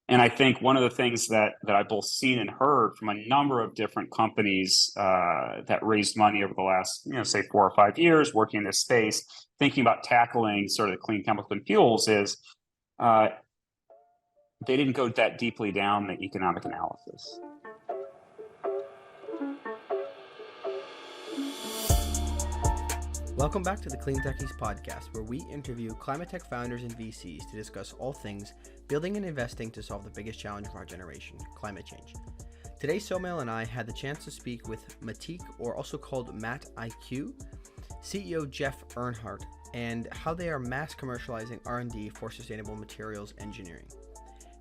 And I think one of the things that I've both seen and heard from a number of different companies that raised money over the last, say 4 or 5 years working in this space, thinking about tackling sort of the clean chemical and fuels is they didn't go that deeply down the economic analysis. Welcome back to the Clean Techies podcast, where we interview climate tech founders and VCs to discuss all things building and investing to solve the biggest challenge of our generation, climate change. Today, Somil and I had the chance to speak with Mattiq, or also called Mattiq, CEO Jeff Erhardt, and how they are mass commercializing R&D for sustainable materials engineering.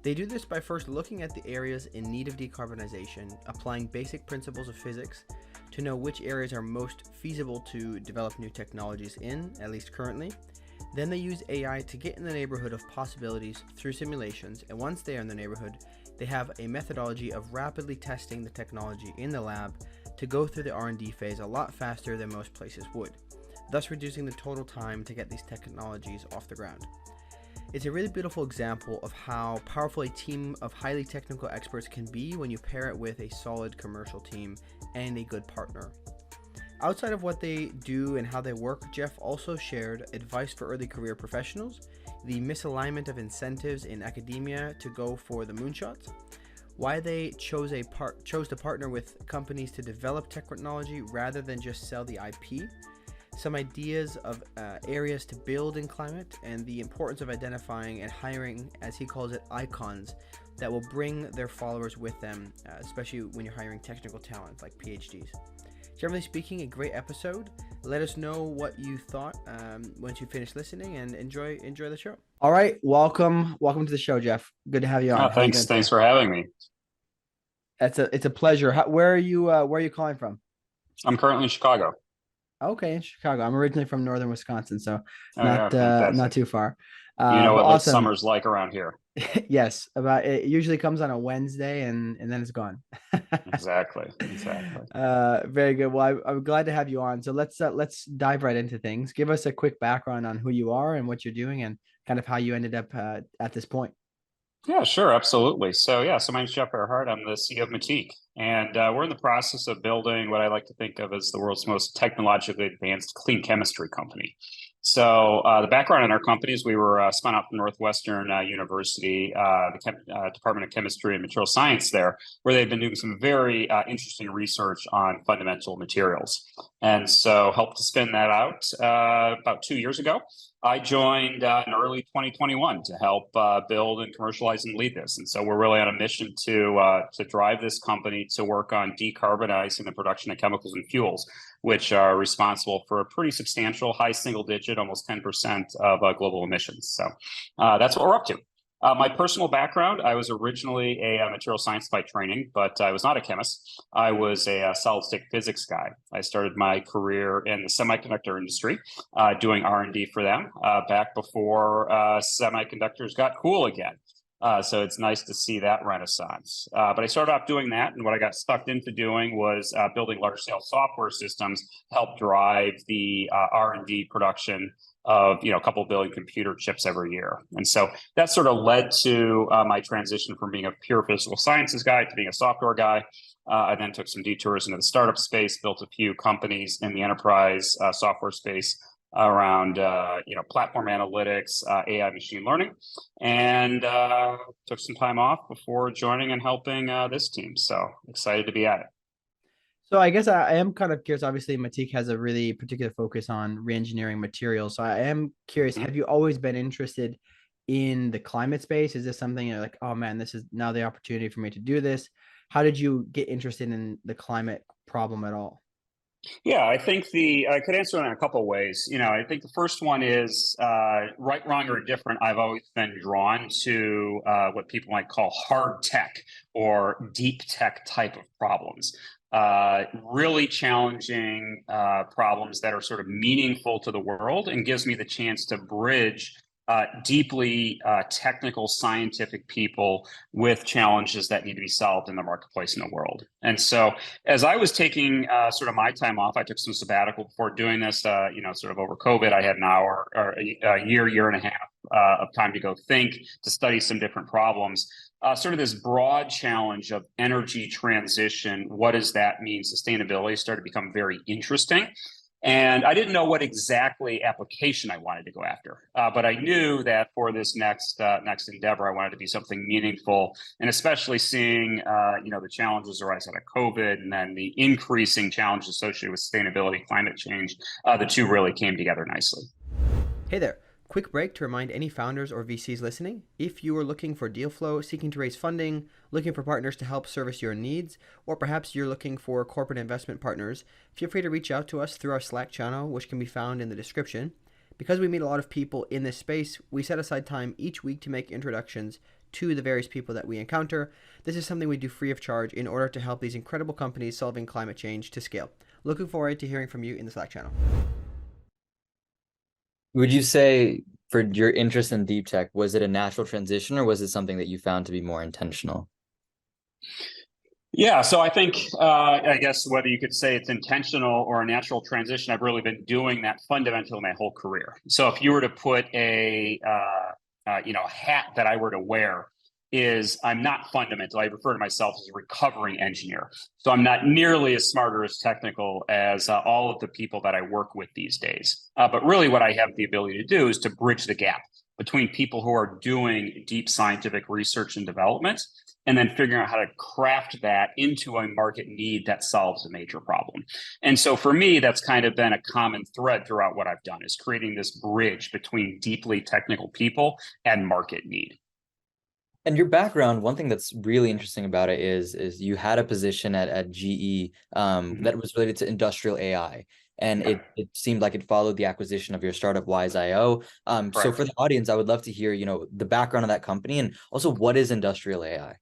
They do this by first looking at the areas in need of decarbonization, applying basic principles of physics to know which areas are most feasible to develop new technologies in, at least currently. Then they use AI to get in the neighborhood of possibilities through simulations, and once they are in the neighborhood, they have a methodology of rapidly testing the technology in the lab to go through the R&D phase a lot faster than most places would, thus reducing the total time to get these technologies off the ground. It's a really beautiful example of how powerful a team of highly technical experts can be when you pair it with a solid commercial team and a good partner. Outside of what they do and how they work, Jeff also shared advice for early career professionals, the misalignment of incentives in academia to go for the moonshots, why they chose to partner with companies to develop technology rather than just sell the IP, some ideas of areas to build in climate, and the importance of identifying and hiring, as he calls it, icons that will bring their followers with them, especially when you're hiring technical talent like PhDs. Generally speaking, a great episode. Let us know what you thought once you finish listening, and enjoy the show. All right, welcome to the show, Jeff. Good to have you on. Thanks for having me. It's a pleasure. Where are you calling from? I'm currently in Chicago. Okay, in Chicago. I'm originally from northern Wisconsin, so not too far. You know what awesome. summer's like around here. Yes, it usually comes on a Wednesday and then it's gone. Exactly. Very good. Well, I'm glad to have you on. So let's dive right into things. Give us a quick background on who you are and what you're doing, and kind of how you ended up at this point. Yeah, sure, absolutely. So my name's Jeff Erhardt. I'm the CEO of Mattiq, and we're in the process of building what I like to think of as the world's most technologically advanced clean chemistry company. So the background in our company is we were spun out from Northwestern University, the Department of Chemistry and Material Science there, where they've been doing some very interesting research on fundamental materials. And so helped to spin that out about 2 years ago. I joined in early 2021 to help build and commercialize and lead this. And so we're really on a mission to drive this company to work on decarbonizing the production of chemicals and fuels, which are responsible for a pretty substantial high single digit, almost 10% of global emissions. So that's what we're up to. My personal background, I was originally a material science by training, but I was not a chemist. I was a solid-state physics guy. I started my career in the semiconductor industry, doing R&D for them back before semiconductors got cool again. So it's nice to see that renaissance. But I started off doing that, and what I got stuck into doing was building large-scale software systems to help drive the R&D production of a couple billion computer chips every year. And so that sort of led to my transition from being a pure physical sciences guy to being a software guy. I then took some detours into the startup space, built a few companies in the enterprise software space around platform analytics, AI, machine learning, and took some time off before joining and helping this team. So excited to be at it. So I guess I am kind of curious. Obviously, Mattiq has a really particular focus on reengineering materials. So I am curious, have you always been interested in the climate space? Is this something you're like, oh man, this is now the opportunity for me to do this? How did you get interested in the climate problem at all? Yeah, I think I could answer it in a couple of ways. I think the first one is right, wrong, or indifferent. I've always been drawn to what people might call hard tech or deep tech type of problems. Really challenging problems that are sort of meaningful to the world and gives me the chance to bridge deeply technical scientific people with challenges that need to be solved in the marketplace in the world. And so as I was taking sort of my time off, I took some sabbatical before doing this, sort of over COVID. I had an hour or a year and a half of time to go think, to study some different problems. sort of this broad challenge of energy transition. What does that mean? Sustainability started to become very interesting. And I didn't know what exactly application I wanted to go after, but I knew that for this next endeavor, I wanted to be something meaningful, and especially seeing the challenges arise out of COVID, and then the increasing challenges associated with sustainability, climate change. The two really came together nicely. Hey there. Quick break to remind any founders or VCs listening, if you are looking for deal flow, seeking to raise funding, looking for partners to help service your needs, or perhaps you're looking for corporate investment partners, feel free to reach out to us through our Slack channel, which can be found in the description. Because we meet a lot of people in this space, we set aside time each week to make introductions to the various people that we encounter. This is something we do free of charge in order to help these incredible companies solving climate change to scale. Looking forward to hearing from you in the Slack channel. Would you say for your interest in deep tech, was it a natural transition or was it something that you found to be more intentional? Yeah, so I think, I guess whether you could say it's intentional or a natural transition, I've really been doing that fundamentally my whole career. So if you were to put a hat that I were to wear, is I'm not fundamental. I refer to myself as a recovering engineer. So I'm not nearly as smart or as technical as all of the people that I work with these days. But really what I have the ability to do is to bridge the gap between people who are doing deep scientific research and development, and then figuring out how to craft that into a market need that solves a major problem. And so for me, that's kind of been a common thread throughout what I've done, is creating this bridge between deeply technical people and market need. And your background, one thing that's really interesting about it is you had a position at GE that was related to industrial AI. And it seemed like it followed the acquisition of your startup Wise.io. So for the audience, I would love to hear, the background of that company and also what is industrial AI?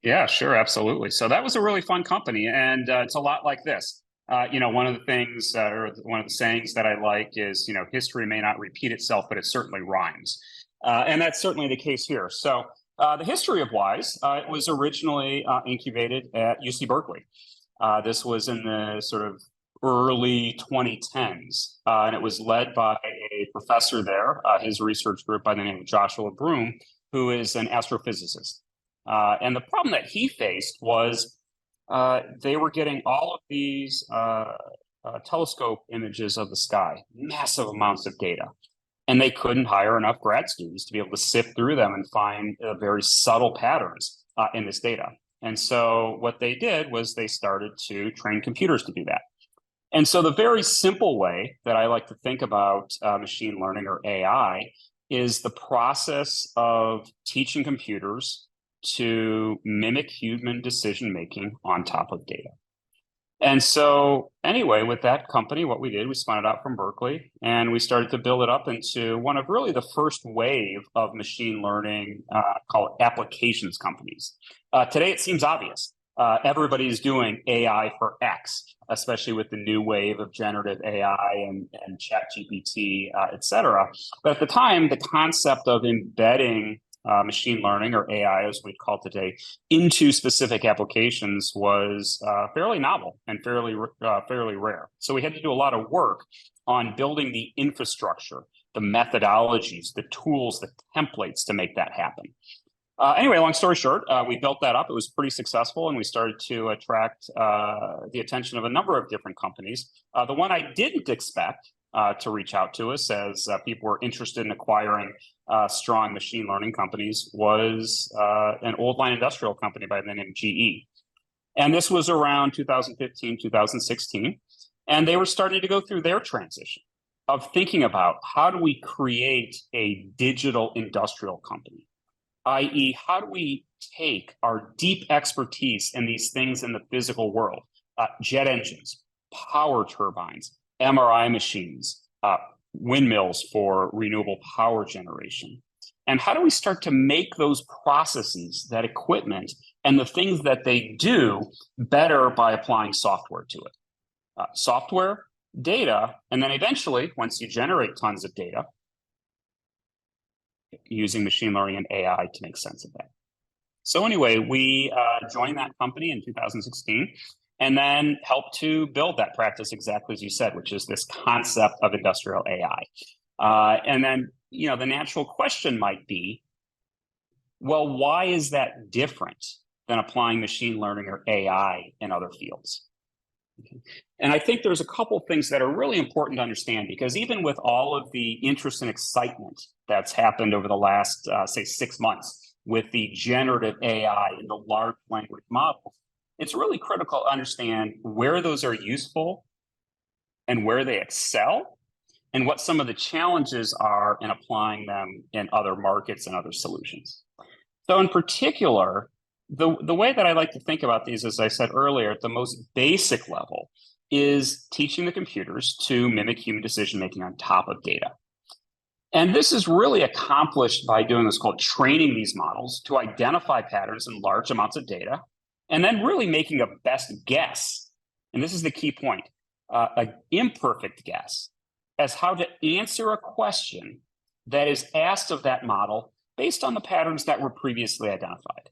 Yeah, sure, absolutely. So that was a really fun company, and it's a lot like this. One of the things, or one of the sayings that I like is, history may not repeat itself, but it certainly rhymes. And that's certainly the case here. So the history of Wise, it was originally incubated at UC Berkeley. This was in the sort of early 2010s, and it was led by a professor there, his research group by the name of Joshua Broome, who is an astrophysicist. And the problem that he faced was they were getting all of these telescope images of the sky, massive amounts of data. And they couldn't hire enough grad students to be able to sift through them and find very subtle patterns in this data. And so what they did was they started to train computers to do that. And so the very simple way that I like to think about machine learning or AI is the process of teaching computers to mimic human decision-making on top of data. And so anyway, with that company, what we did, we spun it out from Berkeley and we started to build it up into one of really the first wave of machine learning, call it applications companies. Today, it seems obvious. Everybody's doing AI for X, especially with the new wave of generative AI and ChatGPT, et cetera. But at the time, the concept of embedding machine learning, or AI as we'd call it today, into specific applications was fairly novel and fairly rare. So we had to do a lot of work on building the infrastructure, the methodologies, the tools, the templates to make that happen. Anyway, long story short, we built that up. It was pretty successful, and we started to attract the attention of a number of different companies. The one I didn't expect to reach out to us as people were interested in acquiring strong machine learning companies was an old line industrial company by the name of GE. And this was around 2015, 2016. And they were starting to go through their transition of thinking about how do we create a digital industrial company, i.e., how do we take our deep expertise in these things in the physical world, jet engines, power turbines, MRI machines, windmills for renewable power generation. And how do we start to make those processes, that equipment, and the things that they do better by applying software to it? Software, data, and then eventually, once you generate tons of data, using machine learning and AI to make sense of that. So anyway, we joined that company in 2016. And then help to build that practice exactly as you said, which is this concept of industrial AI. And then, the natural question might be, Well, why is that different than applying machine learning or AI in other fields? Okay. And I think there's a couple things that are really important to understand, because even with all of the interest and excitement that's happened over the last, say, 6 months with the generative AI and the large language models, it's really critical to understand where those are useful and where they excel, and what some of the challenges are in applying them in other markets and other solutions. So in particular, the way that I like to think about these, as I said earlier, at the most basic level, is teaching the computers to mimic human decision-making on top of data. And this is really accomplished by doing what's called training these models to identify patterns in large amounts of data, and then really making a best guess. And this is the key point, an imperfect guess as how to answer a question that is asked of that model based on the patterns that were previously identified.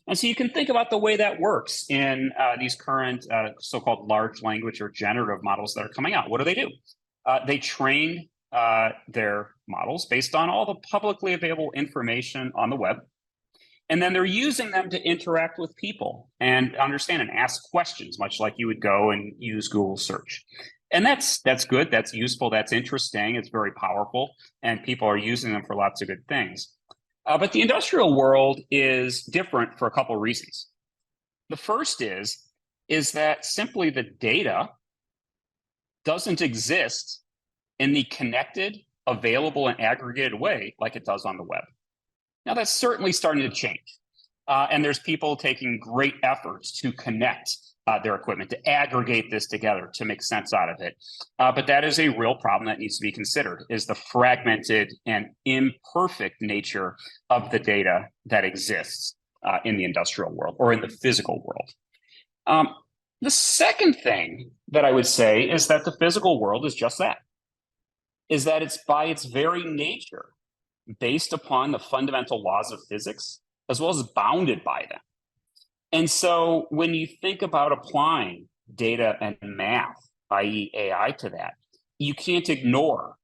And so you can think about the way that works in these current so-called large language or generative models that are coming out. What do? They train their models based on all the publicly available information on the web. And then they're using them to interact with people and understand and ask questions, much like you would go and use Google search. And that's good, that's useful, that's interesting, it's very powerful, and people are using them for lots of good things. But the industrial world is different for a couple of reasons. The first is that simply the data doesn't exist in the connected, available, and aggregated way like it does on the web. Now, that's certainly starting to change. And there's people taking great efforts to connect their equipment, to aggregate this together, to make sense out of it. But that is a real problem that needs to be considered, is the fragmented and imperfect nature of the data that exists in the industrial world or in the physical world. The second thing that I would say is that the physical world is just that, is that it's by its very nature based upon the fundamental laws of physics, as well as bounded by them. And so when you think about applying data and math, i.e. AI, to that, you can't ignore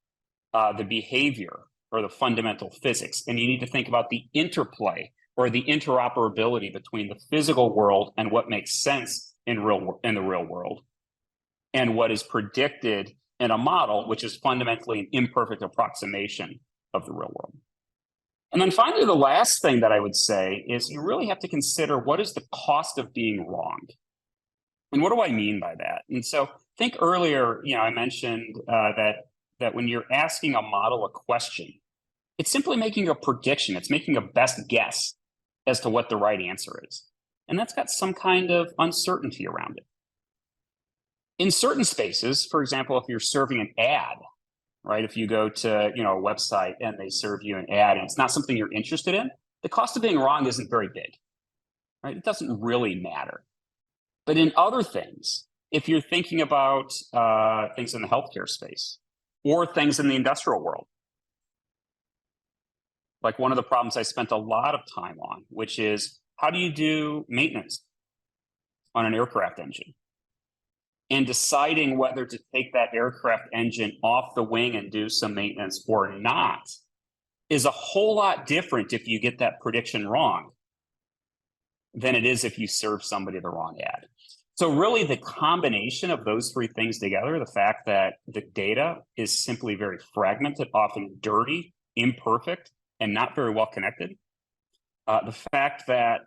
the behavior or the fundamental physics. And you need to think about the interplay or the interoperability between the physical world and what makes sense in the real world, and what is predicted in a model, which is fundamentally an imperfect approximation of the real world. And then finally, the last thing that I would say is you really have to consider, what is the cost of being wrong? And what do I mean by that? And so think earlier, I mentioned that when you're asking a model a question, it's simply making a prediction. It's making a best guess as to what the right answer is. And that's got some kind of uncertainty around it. In certain spaces, for example, if you're serving an ad, right? If you go to a website and they serve you an ad and it's not something you're interested in, the cost of being wrong isn't very big, right? It doesn't really matter. But in other things, if you're thinking about things in the healthcare space or things in the industrial world, like one of the problems I spent a lot of time on, which is how do you do maintenance on an aircraft engine? And deciding whether to take that aircraft engine off the wing and do some maintenance or not is a whole lot different if you get that prediction wrong than it is if you serve somebody the wrong ad. So really the combination of those three things together, the fact that the data is simply very fragmented, often dirty, imperfect, and not very well connected, the fact that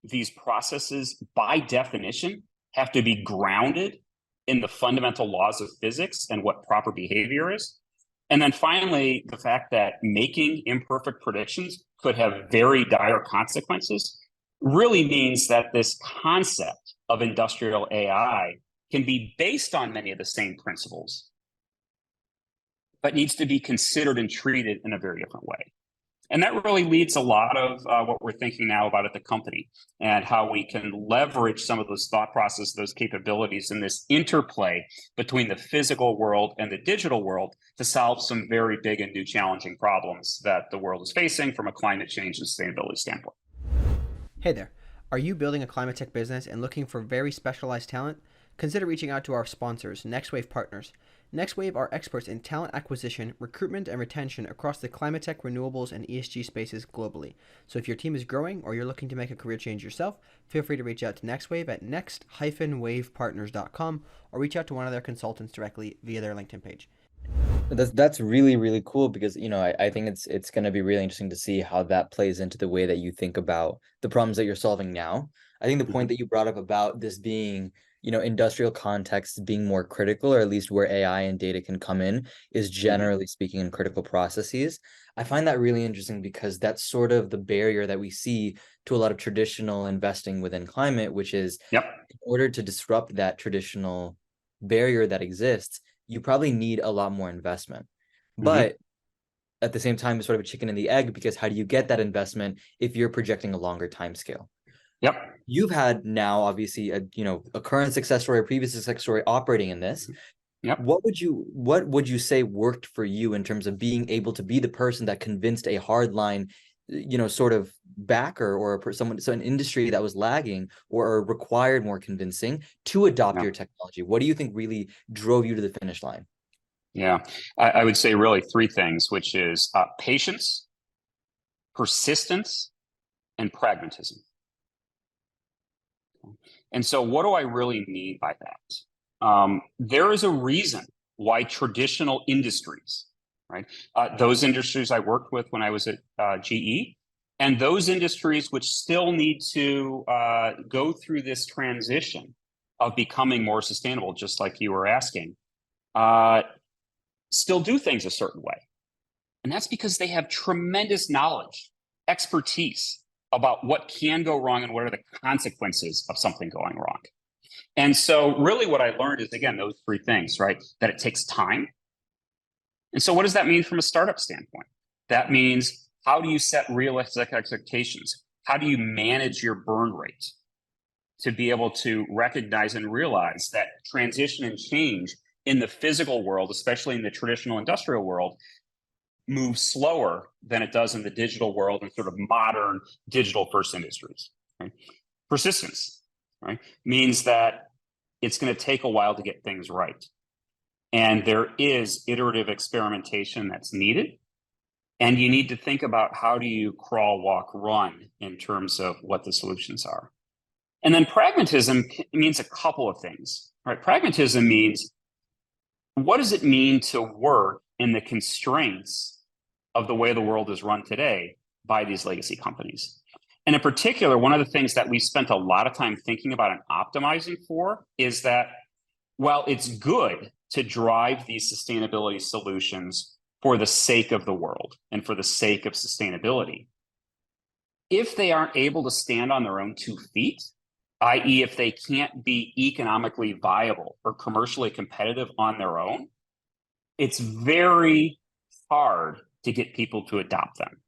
these processes by definition have to be grounded in the fundamental laws of physics and what proper behavior is. And then finally, the fact that making imperfect predictions could have very dire consequences really means that this concept of industrial AI can be based on many of the same principles, but needs to be considered and treated in a very different way. And that really leads a lot of what we're thinking now about at the company, and how we can leverage some of those thought processes, those capabilities, and this interplay between the physical world and the digital world to solve some very big and new challenging problems that the world is facing from a climate change and sustainability standpoint. Hey there. Are you building a climate tech business and looking for very specialized talent? consider reaching out to our sponsors, NextWave Partners. NextWave are experts in talent acquisition, recruitment, and retention across the climate tech, renewables, and ESG spaces globally. So if your team is growing or you're looking to make a career change yourself, feel free to reach out to NextWave at next-wavepartners.com or reach out to one of their consultants directly via their LinkedIn page. That's really, really cool because, I think it's going to be really interesting to see how that plays into the way that you think about the problems that you're solving now. I think the point that you brought up about this being, industrial context being more critical, or at least where AI and data can come in, is generally speaking in critical processes. I find that really interesting because that's sort of the barrier that we see to a lot of traditional investing within climate, which is in order to disrupt that traditional barrier that exists, you probably need a lot more investment. But at the same time, it's sort of a chicken and the egg, because how do you get that investment if you're projecting a longer time scale? You've had now obviously a current success story, a previous success story operating in this. What would you say worked for you in terms of being able to be the person that convinced a hardline, sort of backer or an industry that was lagging or required more convincing to adopt your technology? What do you think really drove you to the finish line? I would say really three things, which is patience, persistence, and pragmatism. And so what do I really mean by that? There is a reason why traditional industries, right? Those industries I worked with when I was at GE, and those industries which still need to go through this transition of becoming more sustainable, just like you were asking, still do things a certain way. And that's because they have tremendous knowledge, expertise about what can go wrong and what are the consequences of something going wrong. And so really what I learned is, again, those three things, right? That it takes time. And so what does that mean from a startup standpoint? That means, how do you set realistic expectations? How do you manage your burn rate to be able to recognize and realize that transition and change in the physical world, especially in the traditional industrial world, moves slower than it does in the digital world and sort of modern digital first industries. Right? Persistence, right, means that it's going to take a while to get things right. And there is iterative experimentation that's needed. And you need to think about, how do you crawl, walk, run in terms of what the solutions are. And then pragmatism means a couple of things, right? Pragmatism means, what does it mean to work in the constraints of the way the world is run today by these legacy companies? And in particular, one of the things that we spent a lot of time thinking about and optimizing for is that, while it's good to drive these sustainability solutions for the sake of the world and for the sake of sustainability, if they aren't able to stand on their own 2 feet, i.e., if they can't be economically viable or commercially competitive on their own, it's very hard to get people to adopt them.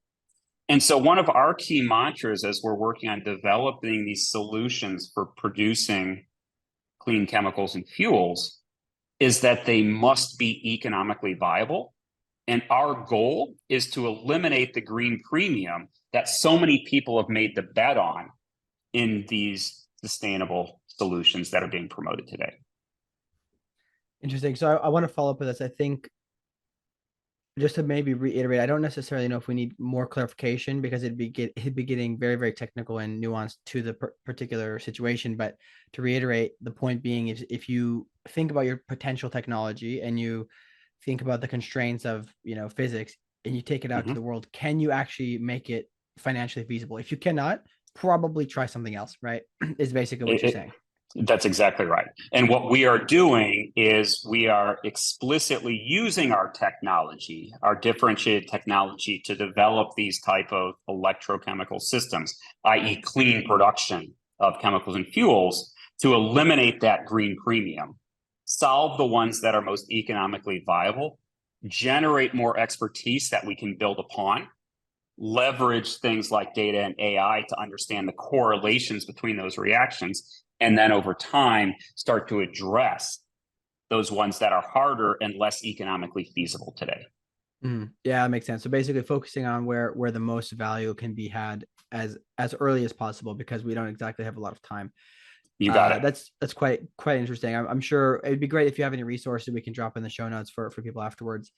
And so one of our key mantras as we're working on developing these solutions for producing clean chemicals and fuels is that they must be economically viable. And our goal is to eliminate the green premium that so many people have made the bet on in these sustainable solutions that are being promoted today. Interesting. So I want to follow up with this. I think, just to maybe reiterate, I don't necessarily know if we need more clarification, because it'd be getting very, very technical and nuanced to the particular situation. But to reiterate, the point being is, if you think about your potential technology and you think about the constraints of physics, and you take it out to the world, can you actually make it financially feasible? If you cannot, probably try something else, right? Is basically what you're saying. That's exactly right. And what we are doing is we are explicitly using our technology, our differentiated technology, to develop these type of electrochemical systems, i.e. clean production of chemicals and fuels, to eliminate that green premium, solve the ones that are most economically viable, generate more expertise that we can build upon, leverage things like data and AI to understand the correlations between those reactions, and then over time start to address those ones that are harder and less economically feasible today. Yeah, that makes sense. So basically focusing on where the most value can be had as early as possible, because we don't exactly have a lot of time. You got it. That's quite interesting. I'm sure it'd be great if you have any resources we can drop in the show notes for people afterwards.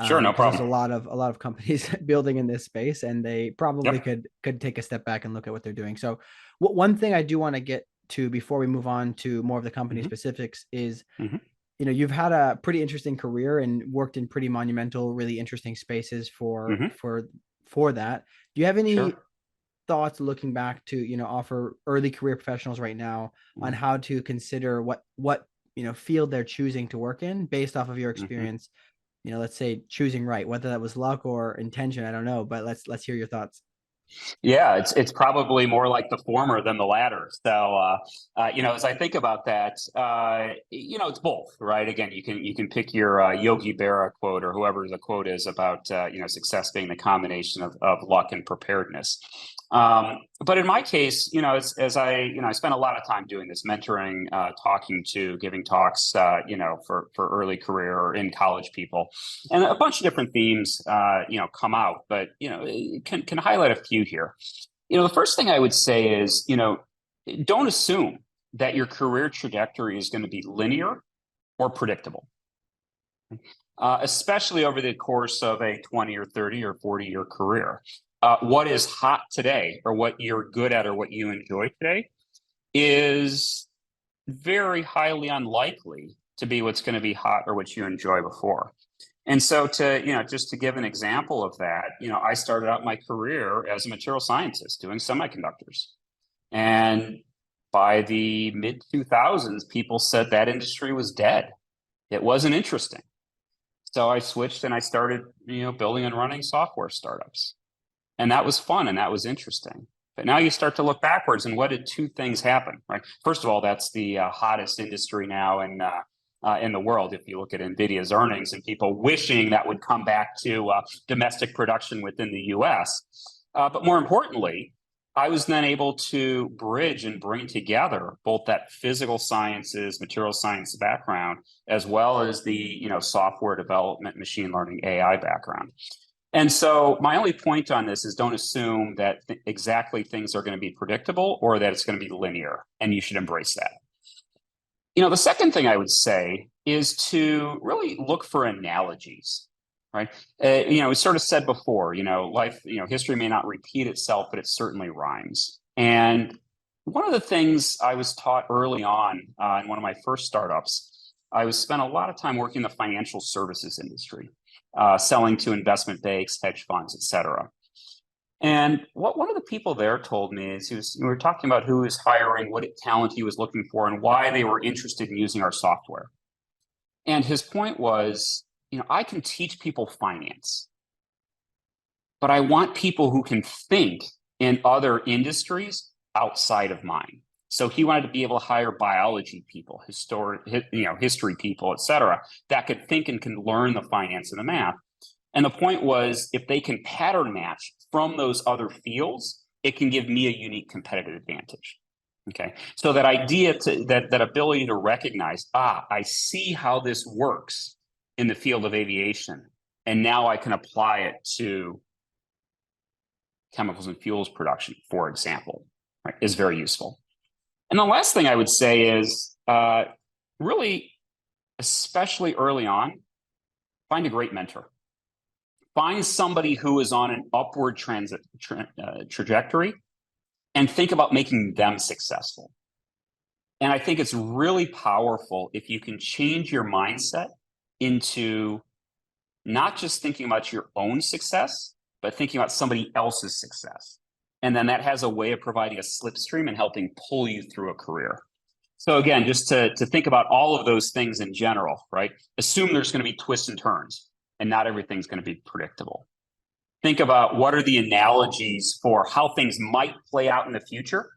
Sure, no Because there's problem. a lot of companies building in this space, and they probably Yep. could take a step back and look at what they're doing. So, one thing I do want to get to before we move on to more of the company hmm specifics is, hmm you've had a pretty interesting career and worked in pretty monumental, really interesting spaces hmm for that. Do you have any Sure. thoughts looking back to, offer early career professionals right now on how to consider what field they're choosing to work in based off of your hmm experience? Let's say choosing right, whether that was luck or intention, I don't know, but let's hear your thoughts. Yeah, it's probably more like the former than the latter. So, as I think about that, it's both, right? Again, you can pick your Yogi Berra quote or whoever the quote is about success being the combination of luck and preparedness. But in my case, as I spent a lot of time doing this, mentoring, talking to, giving talks, for early career or in college people, and a bunch of different themes, come out. But can highlight a few here. The first thing I would say is, don't assume that your career trajectory is going to be linear or predictable, especially over the course of a 20 or 30 or 40-year career. What is hot today, or what you're good at, or what you enjoy today, is very highly unlikely to be what's going to be hot or what you enjoy before. And so just to give an example of that, I started out my career as a material scientist doing semiconductors. And by the mid 2000s, people said that industry was dead. It wasn't interesting. So I switched and I started, building and running software startups. And that was fun and that was interesting. But now you start to look backwards, and what did two things happen, right? First of all, that's the hottest industry now in the world. If you look at NVIDIA's earnings, and people wishing that would come back to domestic production within the US. But more importantly, I was then able to bridge and bring together both that physical sciences, material science background, as well as the software development, machine learning, AI background. And so my only point on this is, don't assume that exactly things are going to be predictable or that it's going to be linear, and you should embrace that. The second thing I would say is to really look for analogies, right? We sort of said before, life, history may not repeat itself, but it certainly rhymes. And one of the things I was taught early on in one of my first startups, I spent a lot of time working in the financial services industry, selling to investment banks, hedge funds, et cetera. And what one of the people there told me is, we were talking about who was hiring, what talent he was looking for, and why they were interested in using our software. And his point was, I can teach people finance, but I want people who can think in other industries outside of mine. So he wanted to be able to hire biology people, history people, et cetera, that could think and can learn the finance and the math. And the point was, if they can pattern match from those other fields, it can give me a unique competitive advantage. Okay, so that idea that ability to recognize, I see how this works in the field of aviation, and now I can apply it to chemicals and fuels production, for example, right, is very useful. And the last thing I would say is, really, especially early on, find a great mentor. Find somebody who is on an upward trajectory and think about making them successful. And I think it's really powerful if you can change your mindset into not just thinking about your own success, but thinking about somebody else's success. And then that has a way of providing a slipstream and helping pull you through a career. So again, just to think about all of those things in general, right? Assume there's going to be twists and turns, and not everything's going to be predictable. Think about what are the analogies for how things might play out in the future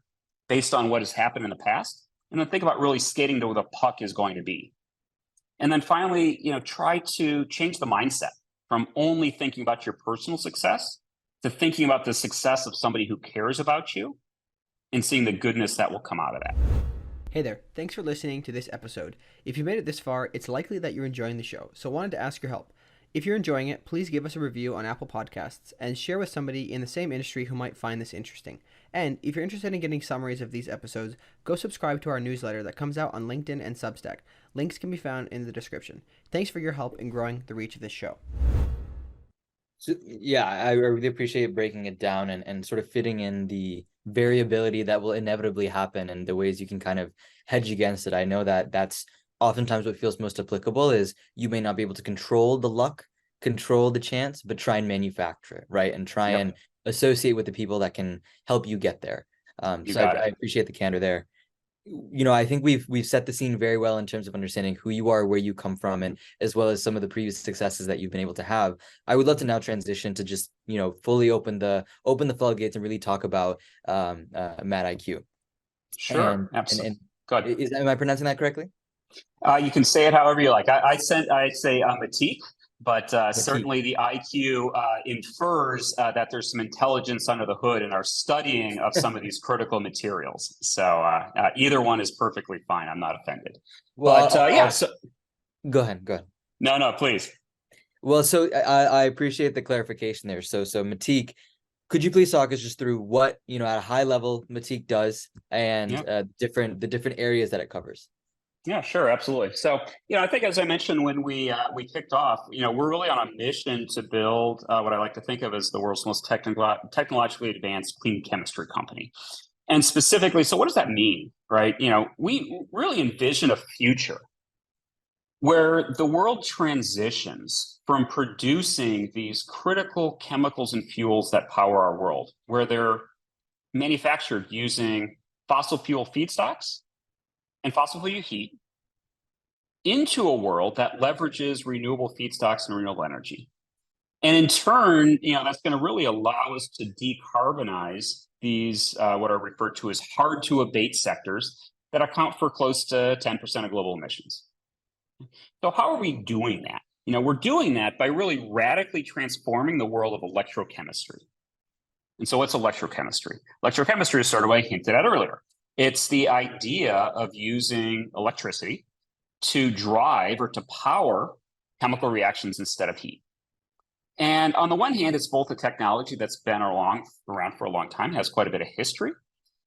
based on what has happened in the past. And then think about really skating to where the puck is going to be. And then finally, try to change the mindset from only thinking about your personal success to thinking about the success of somebody who cares about you and seeing the goodness that will come out of that. Hey there, thanks for listening to this episode. If you made it this far, it's likely that you're enjoying the show, so I wanted to ask your help. If you're enjoying it, please give us a review on Apple Podcasts and share with somebody in the same industry who might find this interesting. And if you're interested in getting summaries of these episodes, go subscribe to our newsletter that comes out on LinkedIn and Substack. Links can be found in the description. Thanks for your help in growing the reach of this show. So, yeah, I really appreciate breaking it down and sort of fitting in the variability that will inevitably happen and the ways you can kind of hedge against it. I know that that's oftentimes what feels most applicable is you may not be able to control the luck, control the chance, but try and manufacture it, right? And try and associate with the people that can help you get there. So I appreciate the candor there. I think we've set the scene very well in terms of understanding who you are, where you come from, and as well as some of the previous successes that you've been able to have. I would love to now transition to just fully open the floodgates and really talk about Mattiq. Sure, absolutely. Go ahead. Am I pronouncing that correctly? You can say it however you like. I say Mattiq, but certainly the IQ infers that there's some intelligence under the hood in our studying of some of these critical materials. So either one is perfectly fine. I'm not offended. Well, So go ahead. No, please. Well, so I appreciate the clarification there. So Mattiq, could you please talk us just through what at a high level Mattiq does and the different areas that it covers? Yeah, sure, absolutely. So, I think as I mentioned when we kicked off, we're really on a mission to build what I like to think of as the world's most technologically advanced clean chemistry company. And specifically, so what does that mean, right? We really envision a future where the world transitions from producing these critical chemicals and fuels that power our world, where they're manufactured using fossil fuel feedstocks and fossil fuel heat, into a world that leverages renewable feedstocks and renewable energy. And in turn, that's going to really allow us to decarbonize these, what are referred to as hard to abate sectors that account for close to 10% of global emissions. So how are we doing that? We're doing that by really radically transforming the world of electrochemistry. And so what's electrochemistry? Electrochemistry is sort of what I hinted at earlier. It's the idea of using electricity to drive or to power chemical reactions instead of heat. And on the one hand, it's both a technology that's been around for a long time, has quite a bit of history,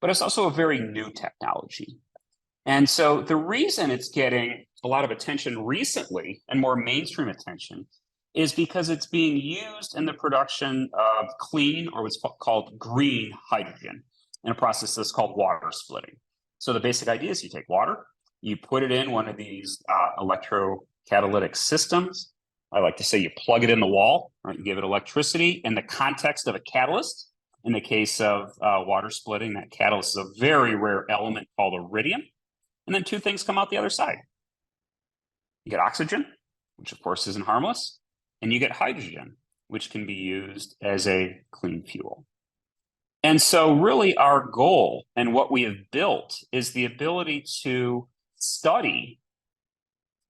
but it's also a very new technology. And so the reason it's getting a lot of attention recently and more mainstream attention is because it's being used in the production of clean or what's called green hydrogen in a process that's called water splitting. So the basic idea is you take water, you put it in one of these electrocatalytic systems. I like to say you plug it in the wall, right? You give it electricity in the context of a catalyst. In the case of water splitting, that catalyst is a very rare element called iridium. And then two things come out the other side. You get oxygen, which of course isn't harmless, and you get hydrogen, which can be used as a clean fuel. And so really our goal and what we have built is the ability to study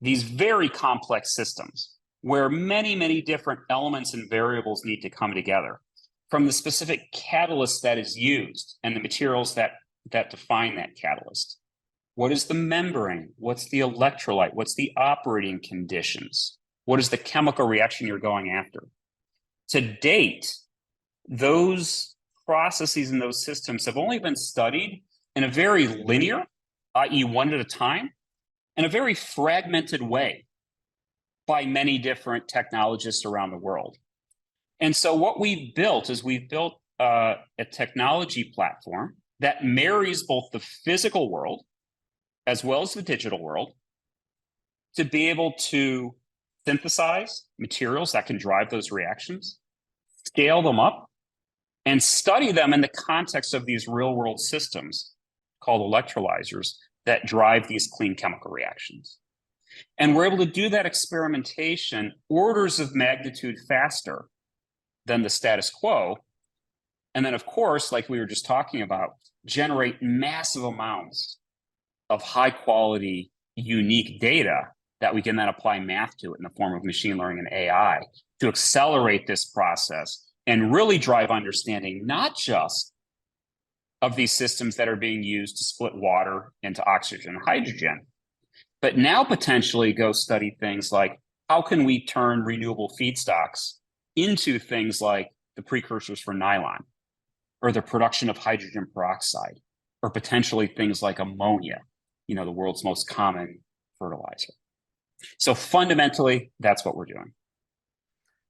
these very complex systems where many, many different elements and variables need to come together, from the specific catalyst that is used and the materials that define that catalyst. What is the membrane? What's the electrolyte? What's the operating conditions? What is the chemical reaction you're going after? To date, those processes and those systems have only been studied in a very linear, i.e. one at a time, in a very fragmented way by many different technologists around the world. And so what we've built is a technology platform that marries both the physical world as well as the digital world to be able to synthesize materials that can drive those reactions, scale them up, and study them in the context of these real-world systems called electrolyzers that drive these clean chemical reactions. And we're able to do that experimentation orders of magnitude faster than the status quo. And then, of course, like we were just talking about, generate massive amounts of high-quality, unique data that we can then apply math to it in the form of machine learning and AI to accelerate this process and really drive understanding not just of these systems that are being used to split water into oxygen and hydrogen, but now potentially go study things like, how can we turn renewable feedstocks into things like the precursors for nylon, or the production of hydrogen peroxide, or potentially things like ammonia, the world's most common fertilizer. So fundamentally, that's what we're doing.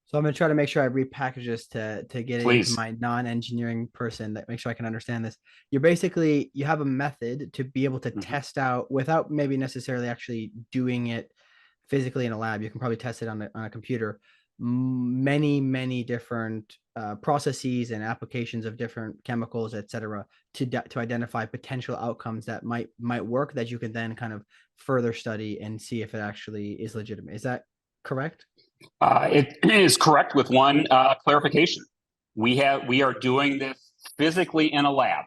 So I'm going to try to make sure I repackage this to get it into Please. my non-engineering person, that make sure I can understand this. You have a method to be able to test out without maybe necessarily actually doing it physically in a lab. You can probably test it on a computer. Many different processes and applications of different chemicals, etc., to identify potential outcomes that might work, that you can then kind of further study and see if it actually is legitimate. Is that correct? It is correct, with one clarification. We are doing this physically in a lab.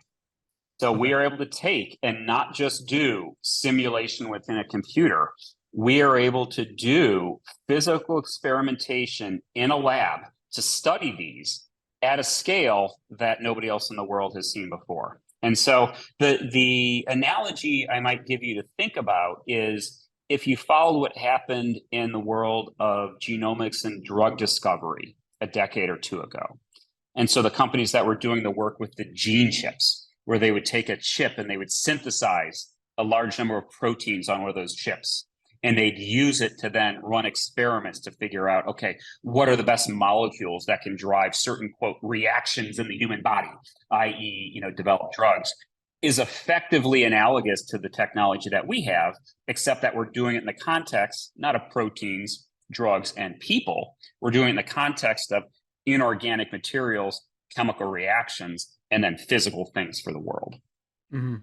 So we are able to take and not just do simulation within a computer. We are able to do physical experimentation in a lab to study these at a scale that nobody else in the world has seen before. And so the analogy I might give you to think about is, if you followed what happened in the world of genomics and drug discovery a decade or two ago. And so the companies that were doing the work with the gene chips, where they would take a chip and they would synthesize a large number of proteins on one of those chips, and they'd use it to then run experiments to figure out, okay, what are the best molecules that can drive certain, quote, reactions in the human body, i.e., develop drugs, is effectively analogous to the technology that we have, except that we're doing it in the context, not of proteins, drugs, and people. We're doing it in the context of inorganic materials, chemical reactions, and then physical things for the world. Mm-hmm.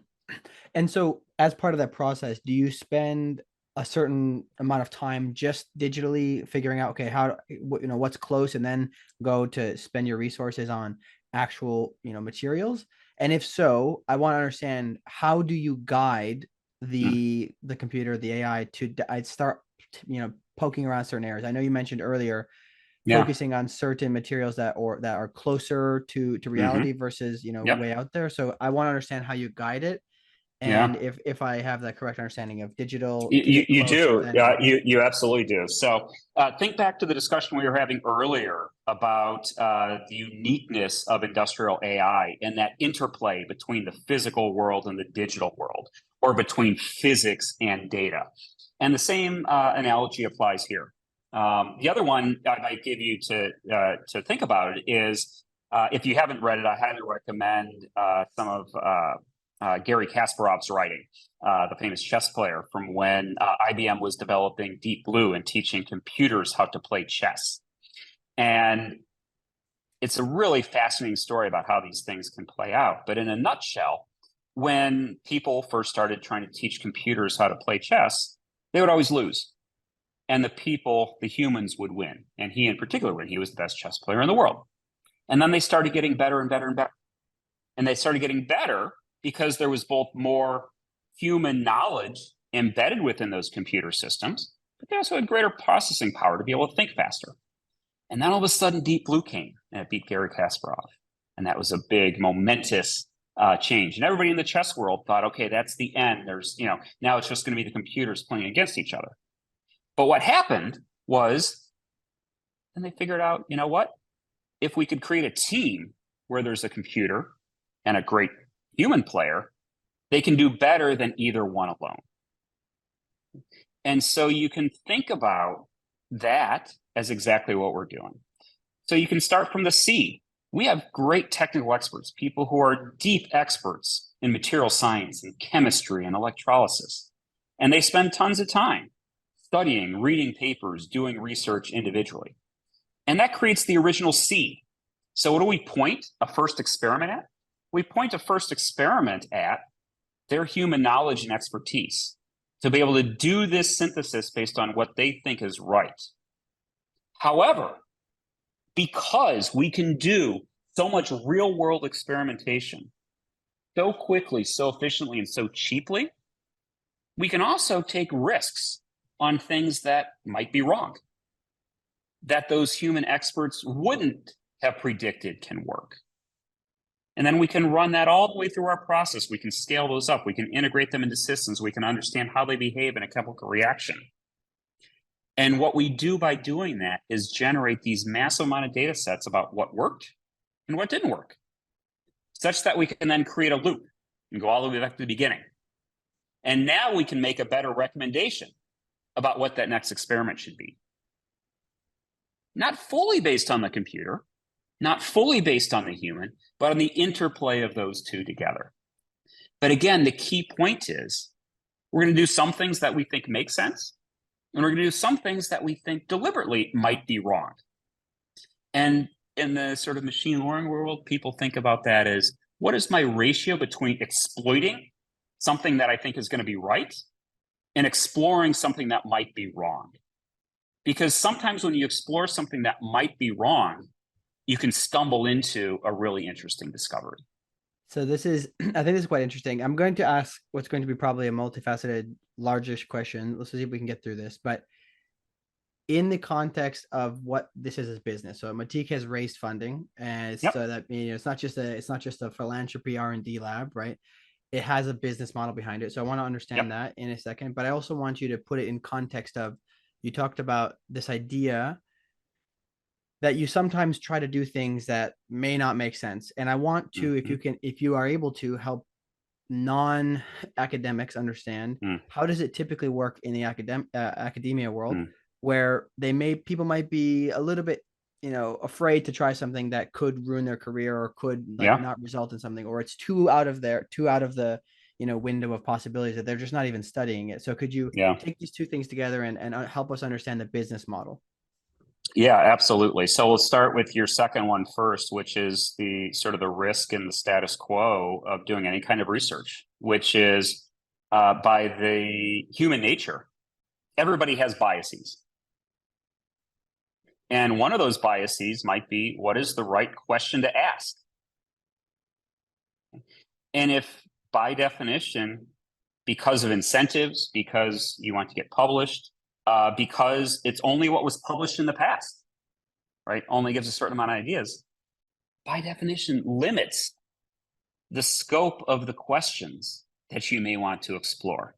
And so as part of that process, do you spend a certain amount of time just digitally figuring out, okay, what's close, and then go to spend your resources on actual, materials? And if so, I want to understand, how do you guide the computer, the AI, to start, poking around certain areas? I know you mentioned earlier focusing on certain materials that are closer to reality versus, way out there. So I want to understand how you guide it, and if I have that correct understanding of digital. You do. You absolutely do. So think back to the discussion we were having earlier about the uniqueness of industrial AI and that interplay between the physical world and the digital world, or between physics and data. And the same analogy applies here. The other one I might give you to think about it is, if you haven't read it, I highly recommend some of Garry Kasparov's writing, the famous chess player, from when IBM was developing Deep Blue and teaching computers how to play chess. And it's a really fascinating story about how these things can play out. But in a nutshell, when people first started trying to teach computers how to play chess, they would always lose. And the humans would win. And he in particular would. He was the best chess player in the world. And then they started getting better and better and better. And they started getting better because there was both more human knowledge embedded within those computer systems, but they also had greater processing power to be able to think faster. And then all of a sudden, Deep Blue came and it beat Garry Kasparov. And that was a big, momentous change. And everybody in the chess world thought, okay, that's the end. There's, now it's just going to be the computers playing against each other. But what happened was, then they figured out, what? If we could create a team where there's a computer and a great human player, they can do better than either one alone. And so you can think about that as exactly what we're doing. So you can start from the C. We have great technical experts, people who are deep experts in material science and chemistry and electrolysis. And they spend tons of time studying, reading papers, doing research individually. And that creates the original seed. So what do we point a first experiment at? We point a first experiment at their human knowledge and expertise to be able to do this synthesis based on what they think is right. However, because we can do so much real world experimentation so quickly, so efficiently, and so cheaply, we can also take risks on things that might be wrong, that those human experts wouldn't have predicted can work. And then we can run that all the way through our process. We can scale those up. We can integrate them into systems. We can understand how they behave in a chemical reaction. And what we do by doing that is generate these massive amount of data sets about what worked and what didn't work, such that we can then create a loop and go all the way back to the beginning. And now we can make a better recommendation about what that next experiment should be. Not fully based on the computer, not fully based on the human, but on the interplay of those two together. But again, the key point is we're going to do some things that we think make sense, and we're going to do some things that we think deliberately might be wrong. And in the sort of machine learning world, people think about that as, what is my ratio between exploiting something that I think is going to be right and exploring something that might be wrong? Because sometimes when you explore something that might be wrong, you can stumble into a really interesting discovery. So this is, I think this is quite interesting. I'm going to ask what's going to be probably a multifaceted, largish question. Let's see if we can get through this. But in the context of what this is as business, so Mattiq has raised funding, and so that, you know, it's not just a philanthropy R&D lab, right? It has a business model behind it. So I want to understand that in a second, but I also want you to put it in context of, you talked about this idea that you sometimes try to do things that may not make sense. And I want to, if you are able to, help non-academics understand how does it typically work in the academia world, where people might be a little bit, you know, afraid to try something that could ruin their career or could not result in something, or it's too out of the, you know, window of possibilities that they're just not even studying it. So could you take these two things together and help us understand the business model? Yeah, absolutely. So we'll start with your second one first, which is the sort of the risk and the status quo of doing any kind of research, which is by the human nature, everybody has biases. And one of those biases might be, what is the right question to ask? And if by definition, because of incentives, because you want to get published, because it's only what was published in the past, right? Only gives a certain amount of ideas, by definition limits the scope of the questions that you may want to explore.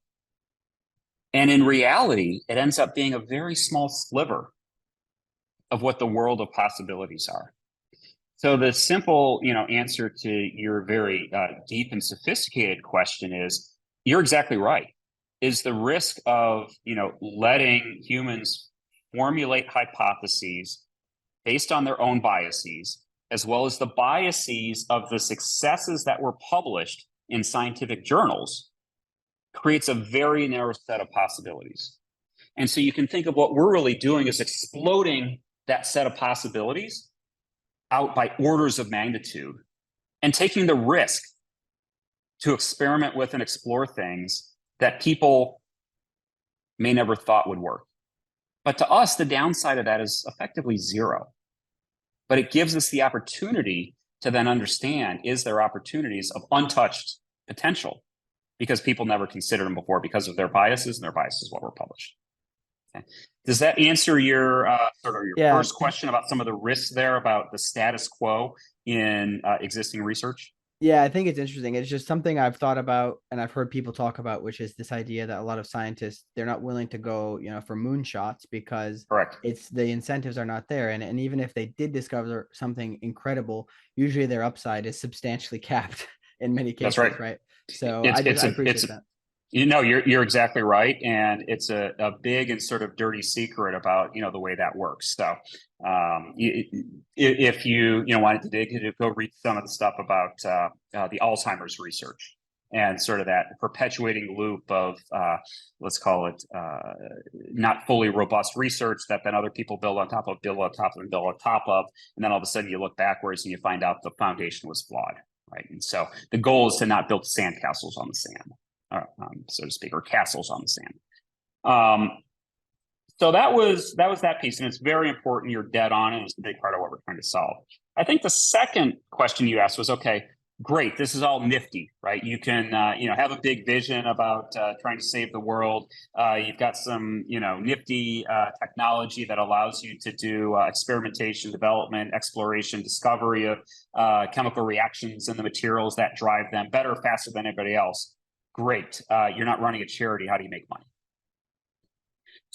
And in reality, it ends up being a very small sliver of what the world of possibilities are. So the simple, you know, answer to your very deep and sophisticated question is, you're exactly right. Is the risk of, you know, letting humans formulate hypotheses based on their own biases, as well as the biases of the successes that were published in scientific journals, creates a very narrow set of possibilities. And so you can think of what we're really doing is exploding that set of possibilities out by orders of magnitude and taking the risk to experiment with and explore things that people may never thought would work. But to us, the downside of that is effectively zero. But it gives us the opportunity to then understand, is there opportunities of untouched potential? Because people never considered them before because of their biases, and their biases what were published. Okay. Does that answer your first question about some of the risks there about the status quo in existing research? Yeah, I think it's interesting. It's just something I've thought about and I've heard people talk about, which is this idea that a lot of scientists, they're not willing to go, you know, for moonshots because it's the incentives are not there. And even if they did discover something incredible, usually their upside is substantially capped in many cases, right? So I appreciate that. You know, you're exactly right, and it's a big and sort of dirty secret about, you know, the way that works. So if you wanted to dig, go read some of the stuff about the Alzheimer's research and sort of that perpetuating loop of let's call it not fully robust research that then other people build on top of, and then all of a sudden you look backwards and you find out the foundation was flawed, right? And so the goal is to not build sandcastles on the sand, so to speak, or castles on the sand. So that was that piece, and it's very important. You're dead on, and it's a big part of what we're trying to solve. I think the second question you asked was, okay, great, this is all nifty, right? You can have a big vision about trying to save the world. You've got some nifty technology that allows you to do experimentation, development, exploration, discovery of chemical reactions and the materials that drive them better, faster than anybody else. Great. You're not running a charity. How do you make money?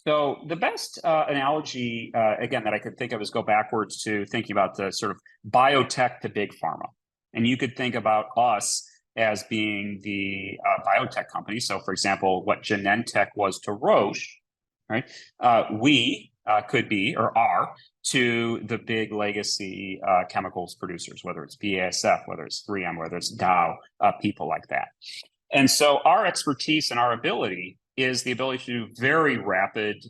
So the best analogy, again, that I could think of is go backwards to thinking about the sort of biotech to big pharma. And you could think about us as being the biotech company. So for example, what Genentech was to Roche, right? We could be or are to the big legacy chemicals producers, whether it's BASF, whether it's 3M, whether it's Dow, people like that. And so our expertise and our ability is the ability to do very rapid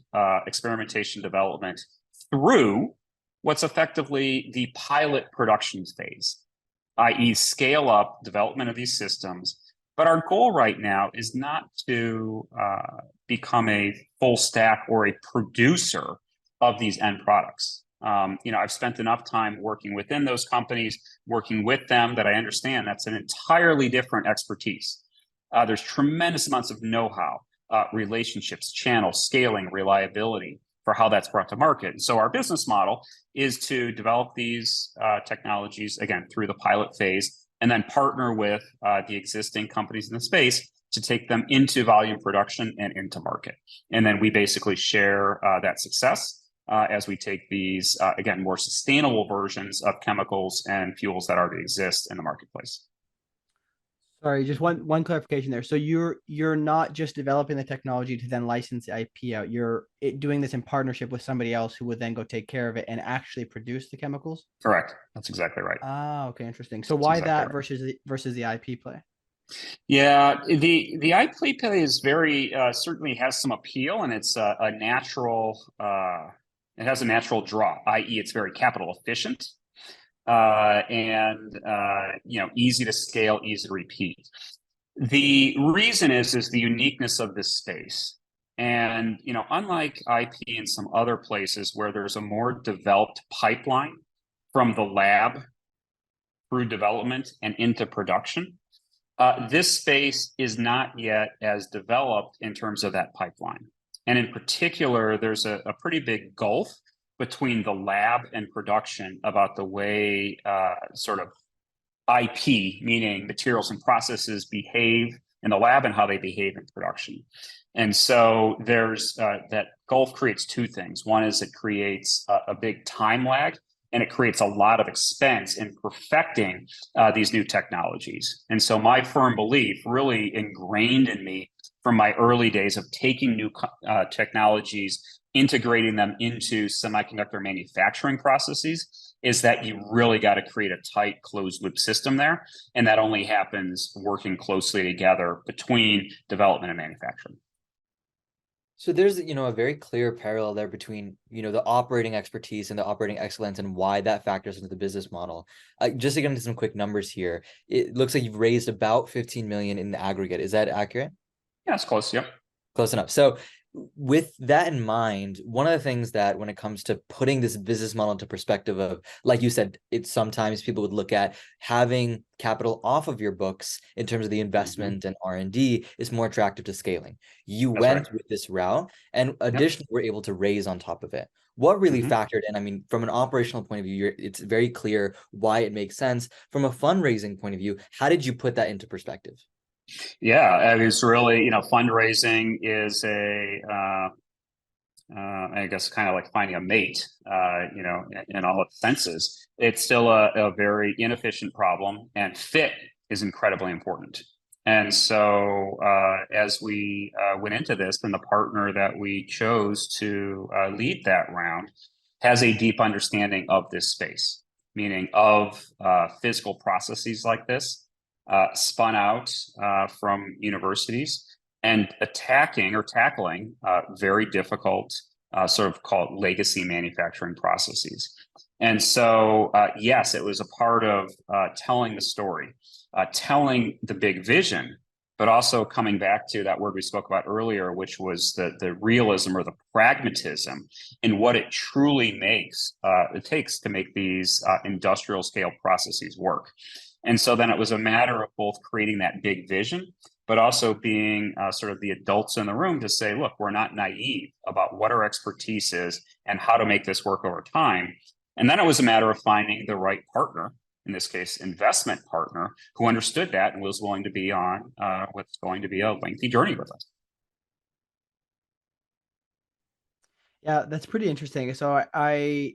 experimentation development through what's effectively the pilot production phase, i.e. scale up development of these systems. But our goal right now is not to become a full stack or a producer of these end products. I've spent enough time working within those companies, working with them, that I understand that's an entirely different expertise. There's tremendous amounts of know-how, relationships, channels, scaling, reliability for how that's brought to market. And so our business model is to develop these technologies, again, through the pilot phase, and then partner with the existing companies in the space to take them into volume production and into market. And then we basically share that success as we take these, again, more sustainable versions of chemicals and fuels that already exist in the marketplace. Sorry, just one clarification there. So you're not just developing the technology to then license the IP out. You're doing this in partnership with somebody else who would then go take care of it and actually produce the chemicals? Correct. That's exactly right. Ah, okay, interesting. So That's why exactly that right. versus the IP play? Yeah, the IP play is very certainly has some appeal, and it's a natural. It has a natural draw, i.e., it's very capital efficient. And easy to scale, easy to repeat. The reason is the uniqueness of this space. And unlike IP in some other places where there's a more developed pipeline from the lab through development and into production, this space is not yet as developed in terms of that pipeline. And in particular, there's a pretty big gulf between the lab and production about the way sort of IP, meaning materials and processes, behave in the lab and how they behave in production. And so there's that gulf creates two things. One is it creates a big time lag, and it creates a lot of expense in perfecting these new technologies. And so my firm belief, really ingrained in me from my early days of taking new technologies, integrating them into semiconductor manufacturing processes, is that you really got to create a tight closed loop system there. And that only happens working closely together between development and manufacturing. So there's, a very clear parallel there between, the operating expertise and the operating excellence and why that factors into the business model. Just to get into some quick numbers here, it looks like you've raised about 15 million in the aggregate. Is that accurate? Yeah, it's close. Yep. Close enough. So with that in mind, one of the things that when it comes to putting this business model into perspective of, like you said, it's sometimes people would look at having capital off of your books in terms of the investment and R&D is more attractive to scaling. You That's went right. with this route, and additionally, were able to raise on top of it. What really factored in? I mean, from an operational point of view, it's very clear why it makes sense. From a fundraising point of view, how did you put that into perspective? Yeah, it's really, fundraising is I guess kind of like finding a mate, in all its senses. It's still a very inefficient problem, and fit is incredibly important. And so as we went into this, then the partner that we chose to lead that round has a deep understanding of this space, meaning of physical processes like this, spun out from universities and attacking or tackling very difficult sort of called legacy manufacturing processes. And so, yes, it was a part of telling the story, telling the big vision, but also coming back to that word we spoke about earlier, which was the realism or the pragmatism in what it truly it takes to make these industrial scale processes work. And so then it was a matter of both creating that big vision, but also being sort of the adults in the room to say, look, we're not naive about what our expertise is and how to make this work over time. And then it was a matter of finding the right partner, in this case, investment partner, who understood that and was willing to be on what's going to be a lengthy journey with us. Yeah, that's pretty interesting. So I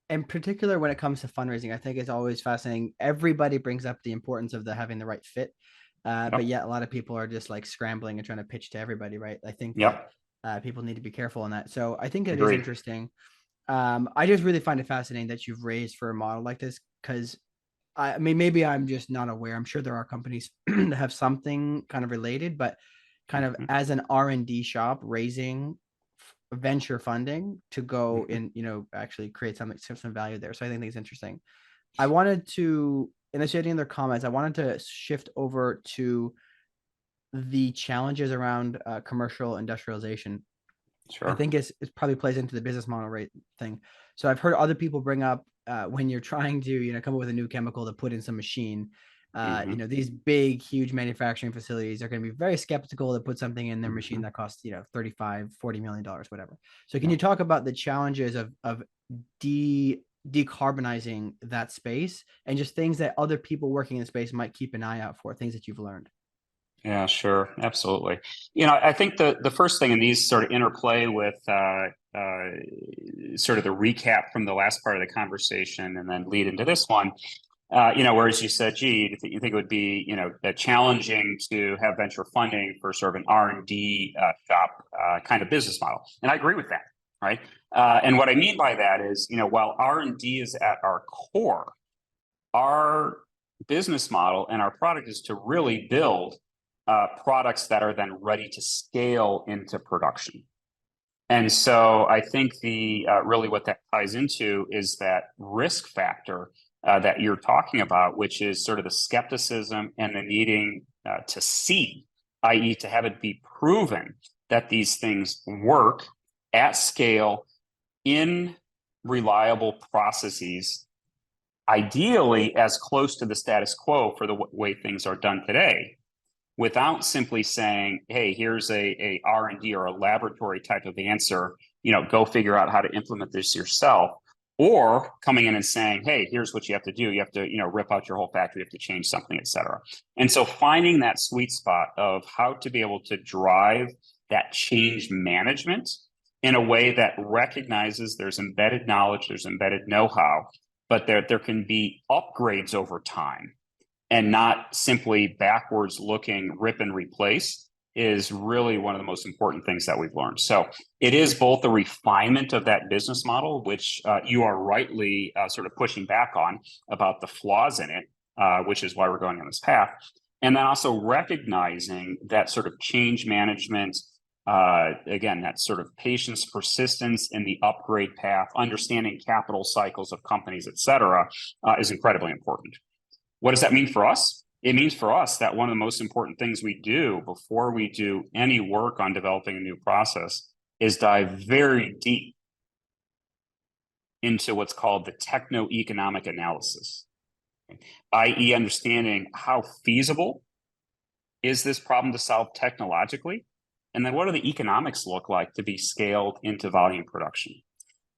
in particular, when it comes to fundraising, I think it's always fascinating. Everybody brings up the importance of having the right fit, but Yep. yet a lot of people are just like scrambling and trying to pitch to everybody, right? I think that Yep. people need to be careful on that. So I think it is Agreed. interesting. I just really find it fascinating that you've raised for a model like this because I mean, maybe I'm just not aware. I'm sure there are companies that have something kind of related, but kind of Mhm. as an R&D shop raising venture funding to go Mhm. in, actually create some value there. So I think it's interesting. I wanted to, unless you had any other comments, I wanted to shift over to the challenges around commercial industrialization. I Sure. think it probably plays into the business model rate thing. So I've heard other people bring up when you're trying to come up with a new chemical to put in some machine. Hmm. These big, huge manufacturing facilities are going to be very skeptical to put something in their machine Hmm. that costs 35-40 million dollars, whatever. So can Yeah. you talk about the challenges of decarbonizing that space and just things that other people working in the space might keep an eye out for, things that you've learned? Yeah, sure. Absolutely. I think the first thing, in these sort of interplay with sort of the recap from the last part of the conversation and then lead into this one, whereas you said, gee, you think it would be, challenging to have venture funding for sort of an R&D shop kind of business model. And I agree with that, right? And what I mean by that is, while R&D is at our core, our business model and our product is to really build products that are then ready to scale into production. And so I think the really what that ties into is that risk factor that you're talking about, which is sort of the skepticism and the needing to see, i.e., to have it be proven that these things work at scale in reliable processes, ideally as close to the status quo for the way things are done today, without simply saying, hey, here's a R&D or a laboratory type of answer, go figure out how to implement this yourself, or coming in and saying, hey, here's what you have to do. You have to, rip out your whole factory, you have to change something, et cetera. And so finding that sweet spot of how to be able to drive that change management in a way that recognizes there's embedded knowledge, there's embedded know-how, but there can be upgrades over time and not simply backwards looking rip and replace is really one of the most important things that we've learned. So it is both the refinement of that business model, which you are rightly sort of pushing back on about the flaws in it, which is why we're going on this path. And then also recognizing that sort of change management, again, that sort of patience, persistence in the upgrade path, understanding capital cycles of companies, et cetera, is incredibly important. What does that mean for us? It means for us that one of the most important things we do before we do any work on developing a new process is dive very deep into what's called the techno-economic analysis, i.e., understanding how feasible is this problem to solve technologically, and then what do the economics look like to be scaled into volume production.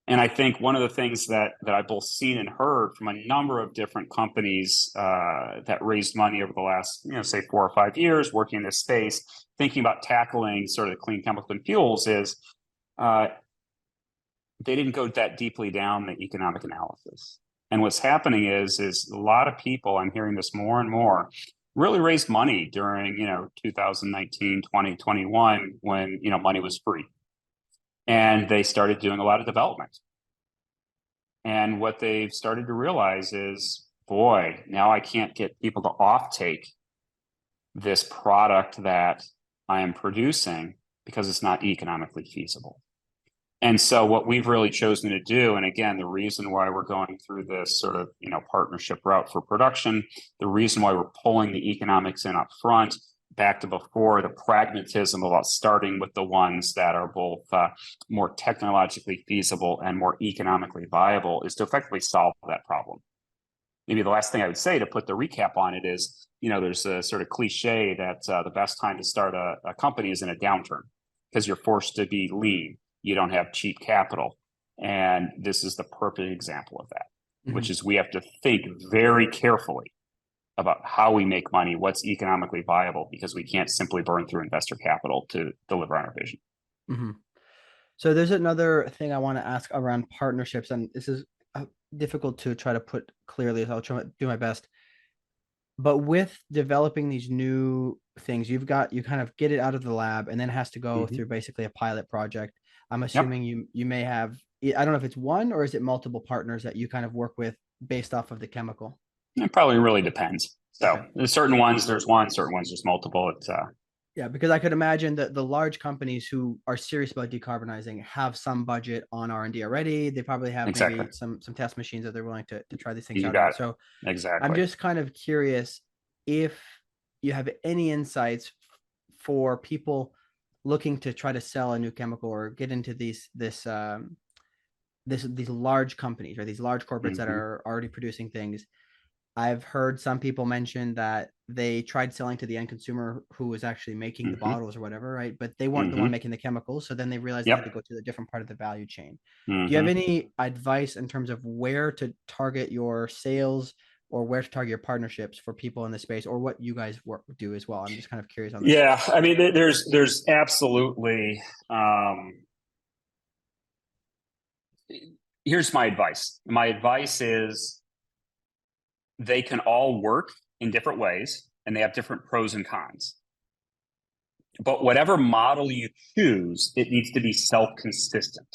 And I think one of the things that I've both seen and heard from a number of different companies that raised money over the last, say 4 or 5 years working in this space, thinking about tackling sort of the clean chemical and fuels is they didn't go that deeply down the economic analysis. And what's happening is a lot of people, I'm hearing this more and more, really raised money during, 2019, 2021 when, money was free. And they started doing a lot of development. And what they've started to realize is, boy, now I can't get people to offtake this product that I am producing because it's not economically feasible. And so what we've really chosen to do, and again, the reason why we're going through this sort of, partnership route for production, the reason why we're pulling the economics in up front, back to before, the pragmatism about starting with the ones that are both more technologically feasible and more economically viable, is to effectively solve that problem. Maybe the last thing I would say to put the recap on it is, there's a sort of cliche that the best time to start a company is in a downturn because you're forced to be lean. You don't have cheap capital. And this is the perfect example of that, which is we have to think very carefully about how we make money, what's economically viable, because we can't simply burn through investor capital to deliver on our vision. Mm-hmm. So there's another thing I want to ask around partnerships, and this is difficult to try to put clearly, so I'll try to do my best. But with developing these new things, you kind of get it out of the lab and then it has to go through basically a pilot project. I'm Yep. assuming you may have, I don't know if it's one or is it multiple partners that you kind of work with based off of the chemical? It probably really depends. So Okay. there's certain ones, there's one, certain ones, there's multiple. It's Yeah, because I could imagine that the large companies who are serious about decarbonizing have some budget on R&D already. They probably have exactly. maybe some test machines that they're willing to try these things You out got on. it. So I'm Exactly. just kind of curious if you have any insights for people looking to try to sell a new chemical or get into these large companies or these large corporates that are already producing things. I've heard some people mention that they tried selling to the end consumer who was actually making the bottles or whatever, right? But they weren't the one making the chemicals. So then they realized they had to Yep. go to a different part of the value chain. Do you have any advice in terms of where to target your sales or where to target your partnerships for people in the space, or what you guys do as well? I'm just kind of curious on this. Yeah, I mean, there's absolutely. Here's my advice. My advice is they can all work in different ways, and they have different pros and cons. But whatever model you choose, it needs to be self-consistent.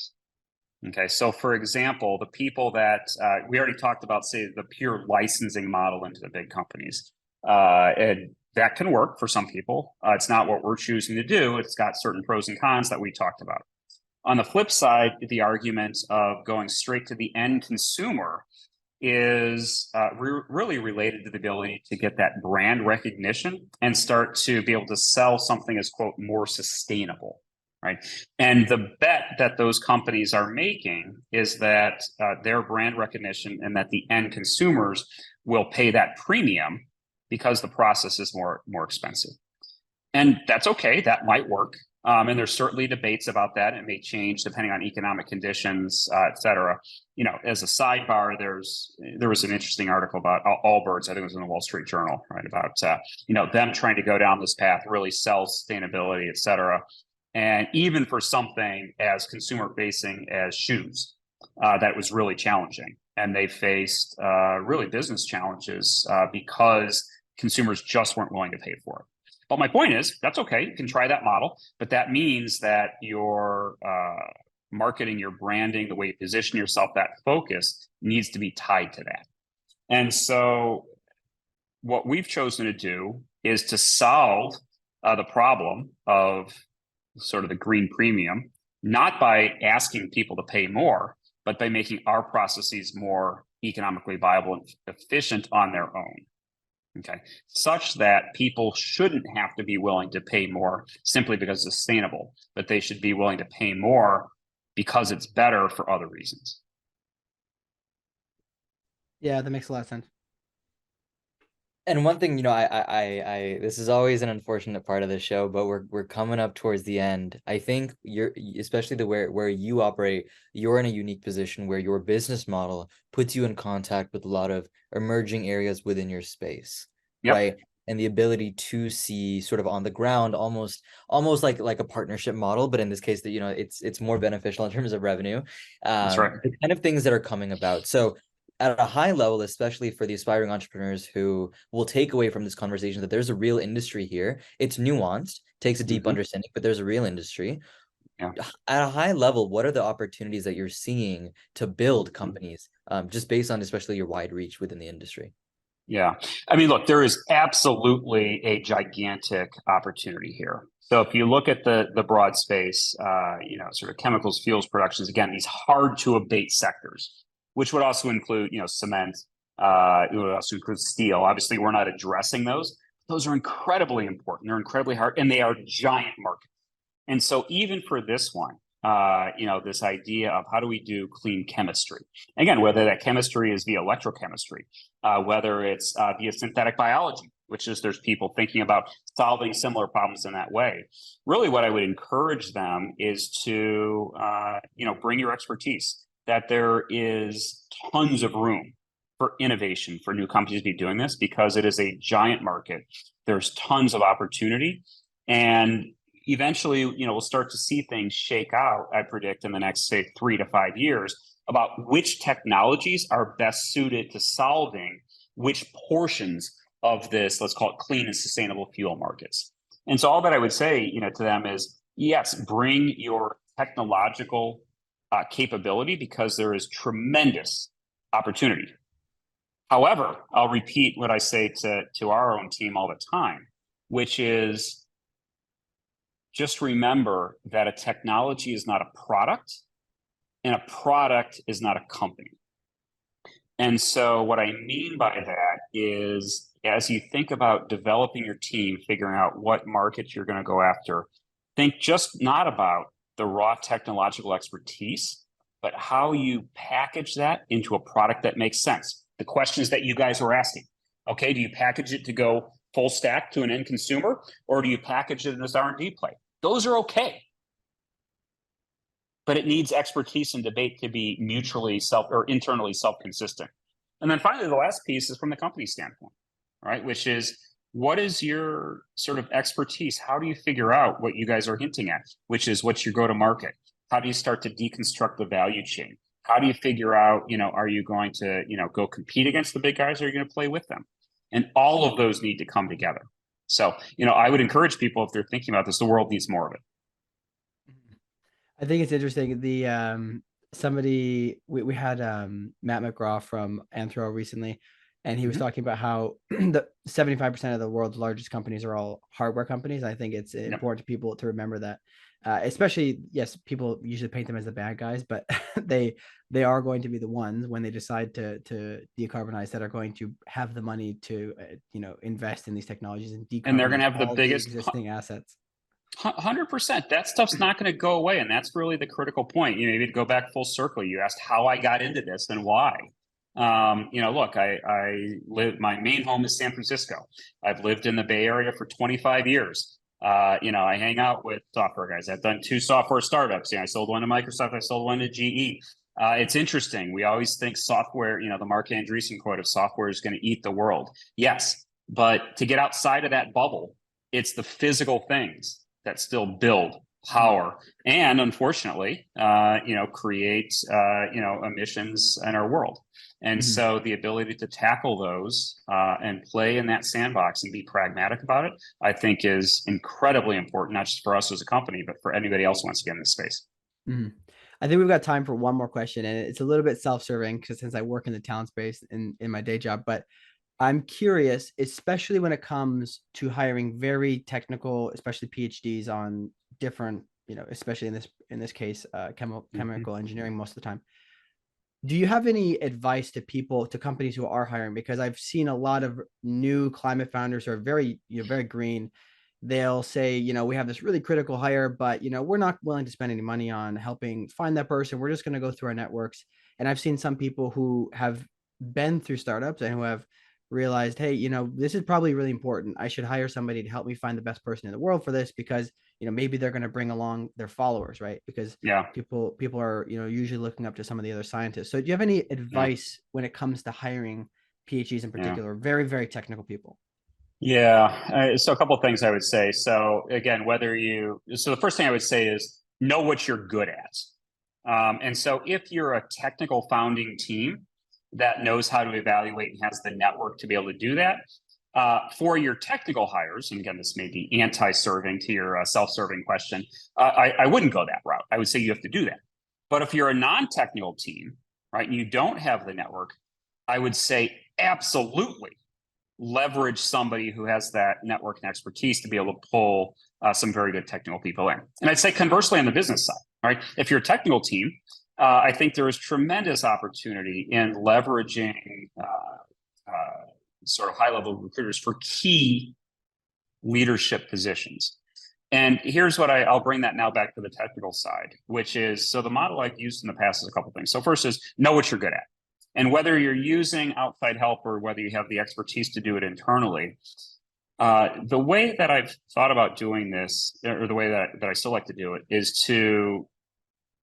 Okay, so for example, the people that we already talked about, say, the pure licensing model into the big companies, and that can work for some people. It's not what we're choosing to do. It's got certain pros and cons that we talked about. On the flip side, the argument of going straight to the end consumer is really related to the ability to get that brand recognition and start to be able to sell something as, quote, more sustainable, right? And the bet that those companies are making is that their brand recognition and that the end consumers will pay that premium because the process is more expensive. And that's okay. That might work. And there's certainly debates about that. It may change depending on economic conditions, et cetera. You know, as a sidebar, there was an interesting article about Allbirds. I think it was in the Wall Street Journal, right? About them trying to go down this path, really sell sustainability, et cetera. And even for something as consumer facing as shoes, that was really challenging. And they faced really business challenges because consumers just weren't willing to pay for it. But my point is, that's okay. You can try that model, but that means that your marketing, your branding, the way you position yourself, that focus needs to be tied to that. And so what we've chosen to do is to solve the problem of sort of the green premium, not by asking people to pay more, but by making our processes more economically viable and efficient on their own. Okay, such that people shouldn't have to be willing to pay more simply because it's sustainable, but they should be willing to pay more because it's better for other reasons. Yeah, that makes a lot of sense. And one thing, I this is always an unfortunate part of the show, but we're coming up towards the end. I think you're, especially where you operate, you're in a unique position where your business model puts you in contact with a lot of emerging areas within your space, right? And the ability to see sort of on the ground, almost like a partnership model, but in this case, that it's more beneficial in terms of revenue. That's right. The kind of things that are coming about. So at a high level, especially for the aspiring entrepreneurs who will take away from this conversation that there's a real industry here. It's nuanced, takes a deep understanding, but there's a real industry. Yeah. At a high level, what are the opportunities that you're seeing to build companies, just based on especially your wide reach within the industry? Yeah. I mean, look, there is absolutely a gigantic opportunity here. So if you look at the broad space, sort of chemicals, fuels, productions, again, these hard to abate sectors, which would also include, cement, it would also include steel. Obviously, we're not addressing those. Those are incredibly important. They're incredibly hard, and they are giant markets. And so even for this one, this idea of how do we do clean chemistry? Again, whether that chemistry is via electrochemistry, whether it's via synthetic biology, which is there's people thinking about solving similar problems in that way. Really, what I would encourage them is to, bring your expertise, that there is tons of room for innovation for new companies to be doing this because it is a giant market. There's tons of opportunity. And eventually, we'll start to see things shake out, I predict, in the next, say, 3 to 5 years about which technologies are best suited to solving which portions of this, let's call it clean and sustainable fuel markets. And so all that I would say, to them is, yes, bring your technological capability, because there is tremendous opportunity. However, I'll repeat what I say to our own team all the time, which is just remember that a technology is not a product, and a product is not a company. And so what I mean by that is, as you think about developing your team, figuring out what markets you're going to go after, think just not about the raw technological expertise, but how you package that into a product that makes sense. The questions that you guys were asking. Okay, do you package it to go full stack to an end consumer, or do you package it as R&D play? Those are okay. But it needs expertise and debate to be mutually internally self-consistent. And then finally, the last piece is from the company standpoint, right? Which is, what is your sort of expertise? How do you figure out what you guys are hinting at, which is what's your go-to-market? How do you start to deconstruct the value chain? How do you figure out, are you going to, go compete against the big guys, or are you going to play with them? And all of those need to come together. So, I would encourage people, if they're thinking about this, the world needs more of it. I think it's interesting. We had Matt McGraw from Anthro recently, and he was talking about how the 75% of the world's largest companies are all hardware companies. I think it's important to people to remember that, especially, yes, people usually paint them as the bad guys, but they are going to be the ones, when they decide to decarbonize, that are going to have the money to invest in these technologies and decarbonize, and they're going to have the biggest existing assets. 100%. That stuff's not going to go away, and that's really the critical point. Maybe to go back full circle, you asked how I got into this and why. Look, I live. My main home is San Francisco. I've lived in the Bay Area for 25 years. I hang out with software guys. I've done 2 software startups. I sold one to Microsoft. I sold one to GE. It's interesting. We always think software. The Mark Andreessen quote of software is going to eat the world. Yes, but to get outside of that bubble, it's the physical things that still build power and, unfortunately, create emissions in our world. And so the ability to tackle those and play in that sandbox and be pragmatic about it, I think, is incredibly important, not just for us as a company, but for anybody else who wants to get in this space. I think we've got time for one more question, and it's a little bit self-serving, because since I work in the talent space in my day job, but I'm curious, especially when it comes to hiring very technical, especially PhDs on different, especially in this case, chemical engineering most of the time. Do you have any advice to companies who are hiring? Because I've seen a lot of new climate founders who are very, very green. They'll say, we have this really critical hire, but, we're not willing to spend any money on helping find that person. We're just going to go through our networks. And I've seen some people who have been through startups and who have realized, hey, this is probably really important. I should hire somebody to help me find the best person in the world for this, because, maybe they're going to bring along their followers, right? Because people are, usually looking up to some of the other scientists. So do you have any advice when it comes to hiring PhDs in particular, very, very technical people? Yeah. So a couple of things I would say. So again, so the first thing I would say is know what you're good at. And so if you're a technical founding team that knows how to evaluate and has the network to be able to do that, for your technical hires, and again, this may be anti-serving to your self-serving question, I wouldn't go that route. I would say you have to do that. But if you're a non-technical team, right, and you don't have the network, I would say absolutely leverage somebody who has that network and expertise to be able to pull some very good technical people in. And I'd say conversely on the business side, right? If you're a technical team, I think there is tremendous opportunity in leveraging sort of high-level recruiters for key leadership positions. And here's what I'll bring that now back to the technical side, which is, so the model I've used in the past is a couple things. So first is know what you're good at. And whether you're using outside help or whether you have the expertise to do it internally, the way that I've thought about doing this, or the way that I still like to do it, is to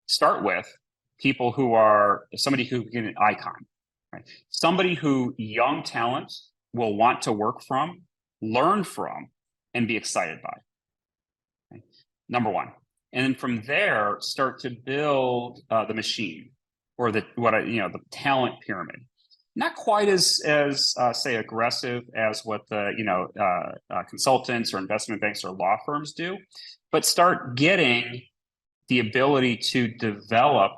start with people who are somebody who can get an icon, right? Somebody who young talent will want to work from, learn from, and be excited by. Okay? number one. And then from there, start to build the machine, or the talent pyramid. Not quite as say aggressive as what the consultants or investment banks or law firms do, but start getting the ability to develop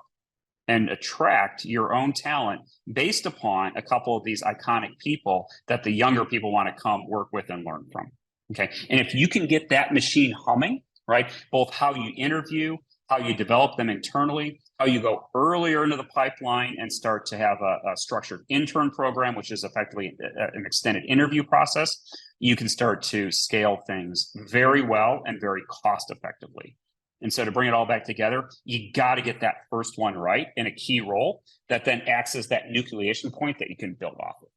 and attract your own talent based upon a couple of these iconic people that the younger people want to come work with and learn from. Okay, and if you can get that machine humming, right, both how you interview, how you develop them internally, how you go earlier into the pipeline and start to have a structured intern program, which is effectively an extended interview process, you can start to scale things very well and very cost effectively. And so to bring it all back together, you got to get that first one right in a key role that then acts as that nucleation point that you can build off of.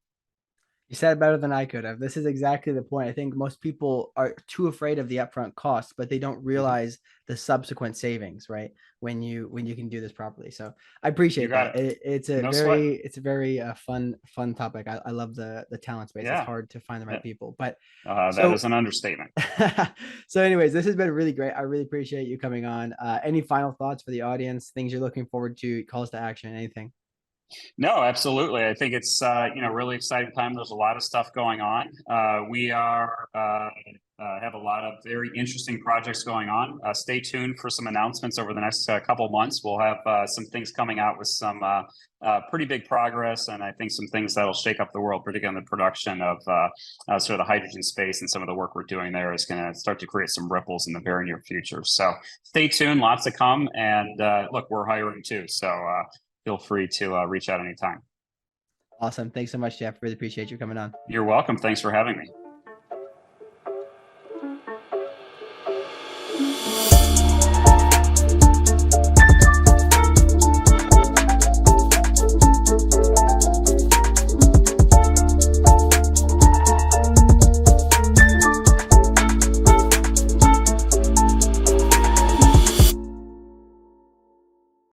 You said it better than I could have. This is exactly the point. I think most people are too afraid of the upfront costs, but they don't realize the subsequent savings, right? When you can do this properly. So I appreciate that. It's a very fun topic. I love the talent space. It's hard to find the right people, but that is an understatement. So anyways, this has been really great. I really appreciate you coming on. Any final thoughts for the audience, things you're looking forward to, calls to action, anything? No, absolutely. I think it's really exciting time. There's a lot of stuff going on. We have a lot of very interesting projects going on. Stay tuned for some announcements over the next couple of months. We'll have some things coming out with some pretty big progress, and I think some things that'll shake up the world, particularly in the production of sort of the hydrogen space, and some of the work we're doing there is going to start to create some ripples in the very near future. So stay tuned, lots to come. And look, we're hiring too. So feel free to reach out anytime. Awesome. Thanks so much, Jeff. Really appreciate you coming on. You're welcome. Thanks for having me.